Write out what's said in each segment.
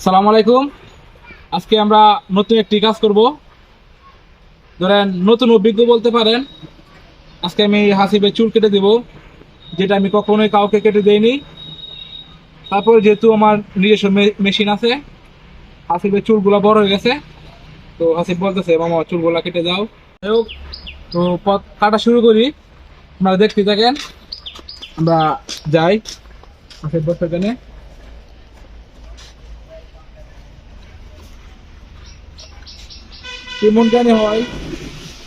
সালাম আলাইকুম। আজকে আমরা নতুন একটি কাজ করব। ধরেন নতুন অভিজ্ঞ বলতে পারেন। আজকে আমি হাসিবের চুল কেটে দেব, যেটা আমি কখনোই কাউকে কেটে দেইনি। তারপরে যেহেতু আমার নিজস্ব মেশিন আছে, হাসিবের চুলগুলো বড় হয়ে গেছে, তো হাসিব বলতেছে মামা চুলগুলা কেটে দাও। যাই হোক, তো পথ কাটা শুরু করি, আপনারা দেখতে থাকেন। আমরা যাই হাসিব বসে এখানে। কেমন জানি হয়,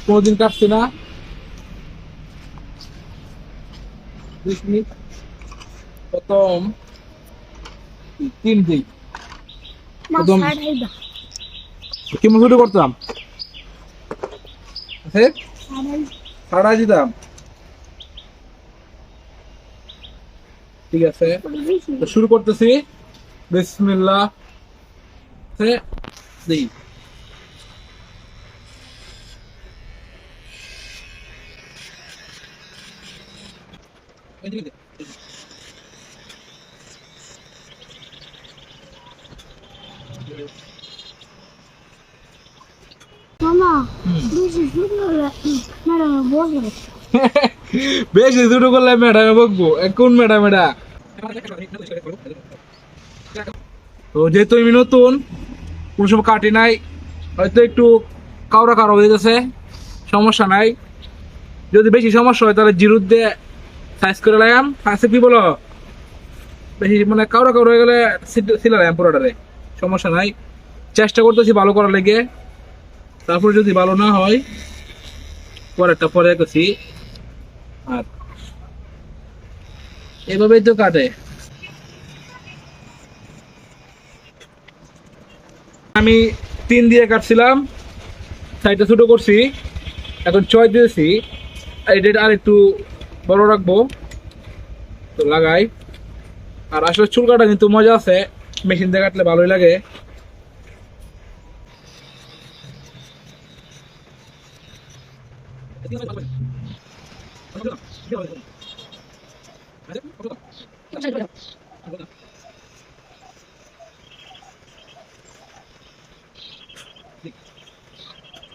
কোনোদিন কাটছি না। 20 মিনিট প্রথম 3 দিন প্রথম কেমন শুরু করতাম, ছাড়াই দিতাম। ঠিক আছে, তো শুরু করতেছি। বিসমিল্লাহ দিই। মামা বেশি শুরু হলে ম্যাডাম বসবে। বেশি শুরু করলে ম্যাডামে বকবো। কোন ম্যাডাম এটা? তো যেহেতু আমি নতুন, কোন সময় কাটি নাই, হয়তো একটু কাউরা কারো হয়ে গেছে, সমস্যা নাই। যদি বেশি সমস্যা হয় তাহলে জিরুদ দিয়ে সাইজ করে লাগাম। সাইজে কি বলো, বেশি মানে কাউরা কাউরা হয়ে গেলে সিলালাম পুরোটারে, সমস্যা নাই। চেষ্টা করতেছি ভালো করার লেগে। তারপর যদি ভালো না হয় পরেরটা পরে গেছি। আর এভাবেই তো কাটে। আমি 3 দিয়ে কাটছিলাম, সাইডটা ছোট করছি, এখন 6 দিয়েছি। এটা আর একটু বড় রাখবো, তো লাগাই। আর আসলে চুল কাটা কিন্তু মজা আছে, মেশিন দিয়ে কাটলে ভালোই লাগে।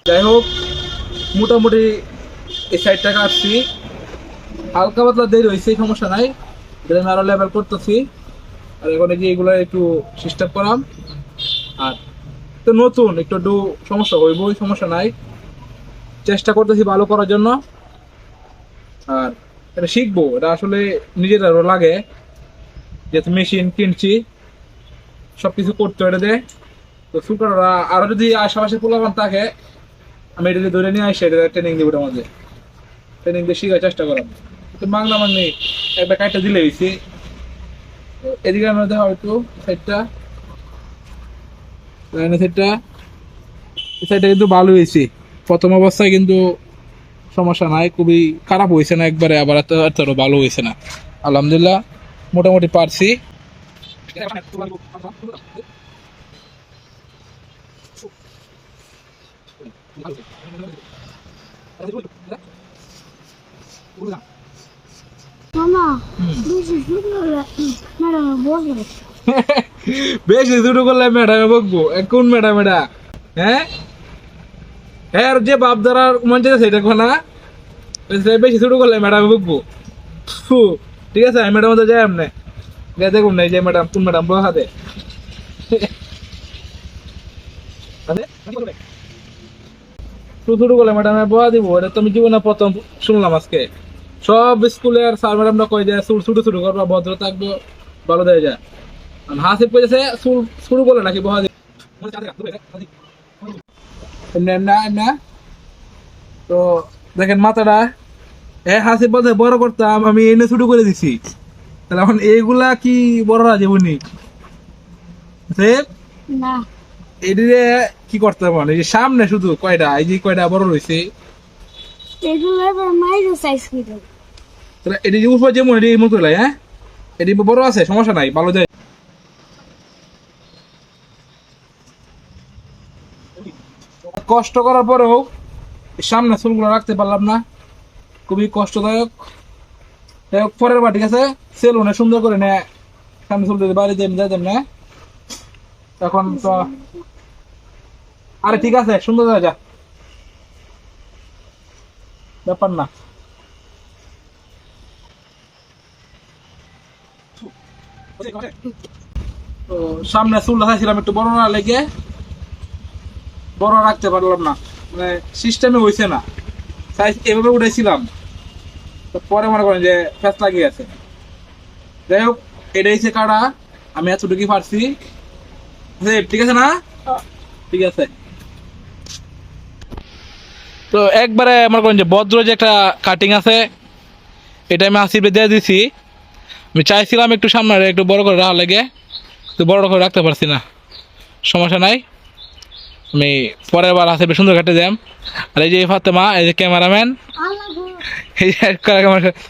যাই হোক, মোটামুটি এই সাইডটা কাটছি। হালকা পাতলা দেরি হয়েছে, সমস্যা নাই। এটা আমি আরো লেভেল করতেছি। আর এখন এই যে এগুলো একটু সিস্টেম করাম। আর তো নতুন একটু একটু সমস্যা হইবই, সমস্যা নাই। চেষ্টা করতেছি ভালো করার জন্য। আর এটা শিখবো, এটা আসলে নিজেদেরও লাগে, যেহেতু মেশিন কিনছি, সবকিছু করতে এটা দে। তো সুপাররা আরো যদি আশেপাশে পোলাপান থাকে, আমি এটা ধরে নিয়ে আসি, এটা ট্রেনিং দিব। ওটার মধ্যে ট্রেনিং দিয়ে শিখার চেষ্টা করাম। তো মাংনা মাংনি একটা কাইটা দিলে হয়েছি। এদিকে আমরা দেখা হয়তো সাইডটা, সাইডটা এই সাইডটা কিন্তু ভালো হয়েছে। প্রথম অবস্থায় কিন্তু সমস্যা নাই, খুবই খারাপ হয়েছে না একবারে, আবার এত ভালো হয়েছে না। আলহামদুলিল্লাহ মোটামুটি পারছি। মামা বেশি শুরু হলে ম্যাডাম বসবে। বেশি শুরু করলে ম্যাডামে বকবো। কোন ম্যাডাম এটা? হ্যাঁ, হ্যাঁ, আর যে বাপ ধরার মন চাইছে এটা না, বেশি শুরু করলে ম্যাডামে বকবো। ফু, ঠিক আছে, আমি ম্যাডাম যাই এমনি গে দেখুন না যে ম্যাডাম কোন ম্যাডাম বউ হাতে শুরু করলে ম্যাডামে বয়া দিব। এটা তো আমি জীবনে প্রথম শুনলাম আজকে। সব স্কুলের স্যার ম্যাডামরা কই যায় চুল ছোট ছোট করবা, ভদ্র থাকবো, ভালো দেয় যায়। হাসিব কইছে চুল শুরু করলে নাকি বহা দিব না। তো দেখেন মাথাটা, হাসিব বলতে বড় করতাম, আমি এনে ছোট করে দিছি। তাহলে এখন এইগুলা কি বড় না জীবনী? না এদিকে কি করতে পারে, এই যে সামনে শুধু কয়টা, এই যে কয়টা বড় রয়েছে, এগুলো এবার মাইরো সাইজ করে। তাহলে এটি যে উপর যেমন এটি মতো লাই। হ্যাঁ, এটি বড় আছে, সমস্যা নাই, ভালো যায়। কষ্ট করার পরেও সামনে চুলগুলো রাখতে পারলাম না, খুবই কষ্টদায়ক। যাই হোক, পরের বার ঠিক আছে সেলুনে সুন্দর করে নে, সামনে চুল দিতে বাড়ি দেন যাই দেন না। এখন তো আরে ঠিক আছে সুন্দর যা ব্যাপার না। তো সামনে চুলটা চাইছিলাম একটু বড় না লেগে, বড় রাখতে পারলাম না, মানে সিস্টেমে হয়েছে না, সাইজ এভাবে উঠেছিলাম, তো পরে মনে করেন যে ফ্যাস লাগিয়ে আছে। যাই হোক এটা হচ্ছে কাটা, আমি এতটুকুই পারছি। ঠিক আছে না? ঠিক আছে। তো একবারে মনে করেন যে বজ্র যে একটা কাটিং আছে, এটা আমি আসিফে দিয়ে দিছি। আমি চাইছিলাম একটু সামনে একটু বড় করে রাখা লাগে, তো বড় করে রাখতে পারছি না, সমস্যা নাই, আমি পরের বার আসিফে সুন্দর কাটে দিলাম। আর এই যে ফাতেমা, এই যে ক্যামেরাম্যান, আল্লাহ গো। এই যে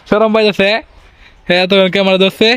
সরম পাইতেছে, হ্যাঁ তো ক্যামেরা ধরছে।